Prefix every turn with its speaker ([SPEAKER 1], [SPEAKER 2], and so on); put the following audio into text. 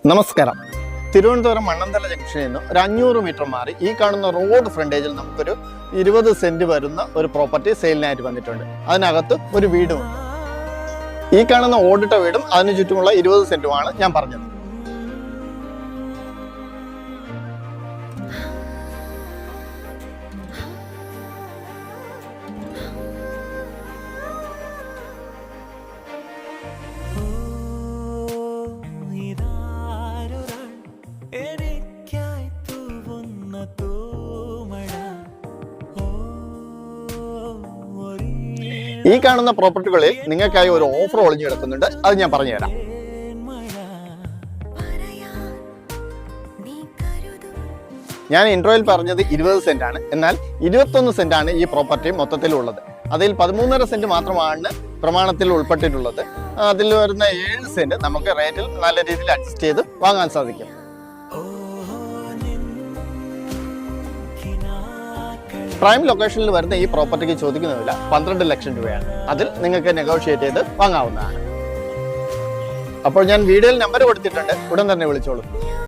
[SPEAKER 1] നമസ്കാരം. തിരുവനന്തപുരം മണ്ണന്തല ജംഗ്ഷനിൽ നിന്ന് ഒരു 500 മീറ്റർ മാറി ഈ കാണുന്ന റോഡ് ഫ്രണ്ടേജിൽ നമുക്കൊരു 20 സെന്റ് വരുന്ന ഒരു പ്രോപ്പർട്ടി സെയിലിനായിട്ട് വന്നിട്ടുണ്ട്. അതിനകത്ത് ഒരു വീടുമുണ്ട്. ഈ കാണുന്ന ഓടിട്ട വീടും അതിനു ചുറ്റുമുള്ള 20 സെന്റുമാണ് ഞാൻ പറഞ്ഞത്. ഈ കാണുന്ന പ്രോപ്പർട്ടികളിൽ നിങ്ങൾക്കായി ഒരു ഓഫർ ഒളിഞ്ഞു കിടക്കുന്നുണ്ട്. അത് ഞാൻ പറഞ്ഞുതരാം. ഞാൻ ഇൻട്രോയിൽ പറഞ്ഞത് 20 സെന്റ് ആണ്. എന്നാൽ 21 സെന്റ് ആണ് ഈ പ്രോപ്പർട്ടി മൊത്തത്തിലുള്ളത്. അതിൽ 13.5 സെന്റ് മാത്രമാണ് പ്രമാണത്തിൽ ഉൾപ്പെട്ടിട്ടുള്ളത്. അതിൽ വരുന്ന 7 സെന്റ് നമുക്ക് റേറ്റിൽ നല്ല രീതിയിൽ അഡ്ജസ്റ്റ് ചെയ്ത് വാങ്ങാൻ സാധിക്കും. പ്രൈം ലൊക്കേഷനിൽ വരുന്ന ഈ പ്രോപ്പർട്ടിക്ക് ചോദിക്കുന്ന വില 12 ലക്ഷം രൂപയാണ്. അതിൽ നിങ്ങൾക്ക് നെഗോഷിയേറ്റ് ചെയ്ത് വാങ്ങാവുന്നതാണ്. അപ്പോൾ ഞാൻ വീഡിയോയിൽ നമ്പർ കൊടുത്തിട്ടുണ്ട്. ഉടൻ തന്നെ വിളിച്ചോളൂ.